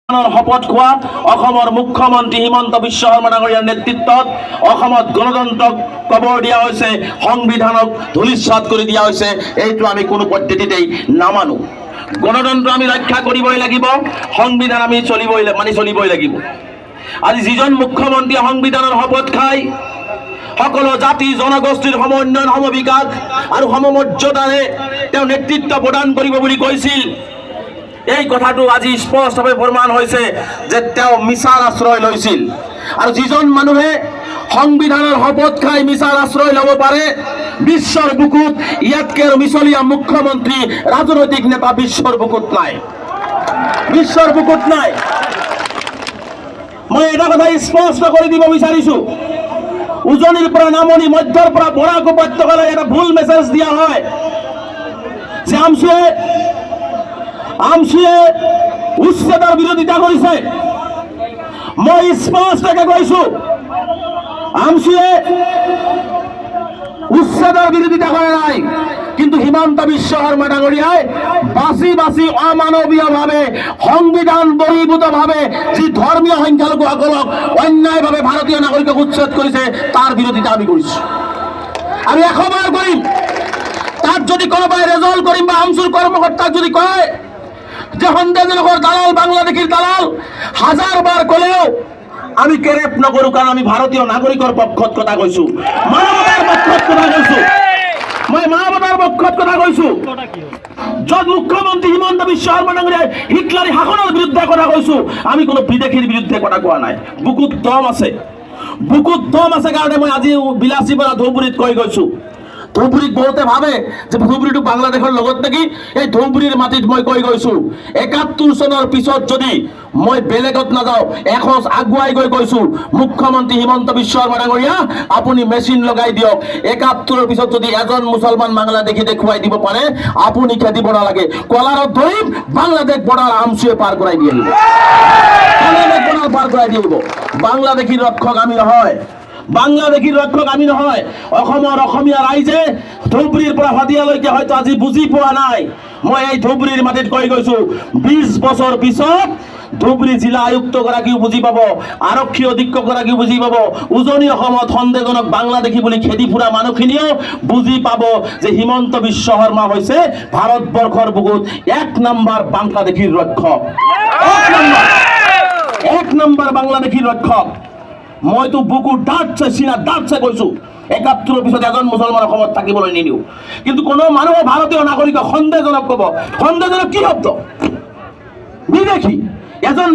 শপত খোৱা অসমৰ মুখ্যমন্ত্ৰী হিমন্ত বিশ্ব শৰ্মা ডাঙৰীয়াৰ নেতৃত্বত অসমত গণতন্ত্ৰক কবৰ দিয়া হৈছে, সংবিধানক ধূলিসাৎ কৰি দিয়া হৈছে। এইটো আমি কোনো পদ্ধতিতেই নামানো। গণতন্ত্ৰ আমি ৰক্ষা কৰিবই লাগিব, সংবিধান আমি চলিবই লাগিব। আজি যিজন মুখ্যমন্ত্ৰীয়ে সংবিধানৰ শপত খায় সকলো জাতি জনগোষ্ঠীৰ সমন্বয়ন সমবিকাশ আৰু সমমৰ্যাদাৰে তেওঁ নেতৃত্ব প্ৰদান কৰিব বুলি কৈছিল, এই কথাটো আজি স্পষ্টভাৱে প্ৰমাণ হৈছে যে তেওঁ মিছাৰ আশ্ৰয় লৈছিল। আৰু যিজন মানুহে সংবিধানৰ শপত খাই মিছাৰ আশ্ৰয় ল'ব পাৰে, বিশ্বৰ বুকুত ইয়াতকৈ মিছলীয়া মুখ্যমন্ত্ৰী ৰাজনৈতিক নেতা বিশ্বৰ বুকুত নাই, বিশ্বৰ বুকুত নাই। মই এটা কথা স্পষ্ট কৰি দিব বিচাৰিছো, উজনিৰ পৰা নামনি, মধ্যৰ পৰা বৰাক উপত্যকালৈ এটা ভুল মেছেজ দিয়া হয় যে আমছুৱে উচ্ছেদৰ বিৰোধিতা কৰিছে। মই স্পষ্টকৈ কৈছো, আমছুৱে উচ্ছেদৰ বিৰোধিতা কৰা নাই, কিন্তু হিমন্ত বিশ্ব শৰ্মা ডাঙৰীয়াই বাছি বাছি অমানৱীয়ভাৱে সংবিধান বহিৰ্ভূতভাৱে যি ধৰ্মীয় সংখ্যালঘুসকলক অন্যায়ভাৱে ভাৰতীয় নাগৰিকক উচ্ছেদ কৰিছে তাৰ বিৰোধিতা আমি কৰিছো। আমি 100 বাৰ কৰিম। তাত যদি কোনোবাই ৰেজল্ট কৰিম বা আমছুৰ কৰ্মকৰ্তাক যদি কয় যে সন্দেহজনকৰ দালাল, বাংলাদেশীৰ দালাল, 1000 বাৰ কলেও আমি কেৰেপ নকৰো, কাৰণ আমি ভাৰতীয় নাগৰিকৰ পক্ষত কথা কৈছো, মানৱতাৰ পক্ষত কথা কৈছো। মই মানৱতাৰ পক্ষত কথা কৈছো। য'ত মুখ্যমন্ত্ৰী হিমন্ত বিশ্ব শৰ্মা ডাঙৰীয়াই হিটলাৰী শাসনৰ বিৰুদ্ধে কথা কৈছো, আমি কোনো বিদেশীৰ বিৰুদ্ধে কথা কোৱা নাই। বুকুত দম আছে, বুকুত দম আছে কাৰণে মই আজি বিলাসী পৰা ধুবুৰীত কৈ গৈছো। ধুবুৰীত বহুতে ভাবে যে ধুবুৰীটো বাংলাদেশৰ লগত নেকি, এই ধুবুৰীৰ মাটিত মই কৈ গৈছো 71 চনৰ পিছত যদি মই বেলেগত নাযাওঁ, এখোজ আগুৱাই গৈ কৈছো, মুখ্যমন্ত্ৰী হিমন্ত বিশ্ব শৰ্মা ডাঙৰীয়া আপুনি মেচিন লগাই দিয়ক। 71ৰ পিছত যদি এজন মুছলমান বাংলাদেশী দেখুৱাই দিব পাৰে, আপুনি খেদিব নালাগে, কলাৰত ধৰিম, বাংলাদেশ বৰ্ডাৰ আমছুৱে পাৰ কৰাই দি আহিব, বাংলাদেশ বৰ্ডাৰ পাৰ কৰাই দি আহিব। বাংলাদেশীৰ ৰক্ষক আমি নহয়, বাংলাদেশীৰ ৰক্ষক আমি নহয়। অসমৰ অসমীয়া ৰাইজে ধুবুৰীৰ পৰা শদিয়ালৈকে হয়তো আজি বুজি পোৱা নাই। মই এই ধুবুৰীৰ মাটিত কৈ গৈছো, 20 বছৰ পিছত ধুবুৰী জিলা আয়ুক্তগৰাকীও বুজি পাব, আৰক্ষী অধীক্ষকগৰাকীও বুজি পাব, উজনি অসমত সন্দেহজনক বাংলাদেশী বুলি খেদি ফুৰা মানুহখিনিও বুজি পাব যে হিমন্ত বিশ্ব শৰ্মা হৈছে ভাৰতবৰ্ষৰ বুকুত 1 নম্বৰ বাংলাদেশীৰ ৰক্ষক, 1 নম্বৰ বাংলাদেশীৰ ৰক্ষক। মইতো বুকু ডাটছে, চিনা ডাটছে কৈছো, 71ৰ পিছত এজন মুছলমান অসমত থাকিবলৈ নিদিওঁ। কিন্তু কোনো মানুহে ভাৰতীয় নাগৰিকক সন্দেহজনক ক'ব, সন্দেহজনক কি শব্দ? বিদেশী এজন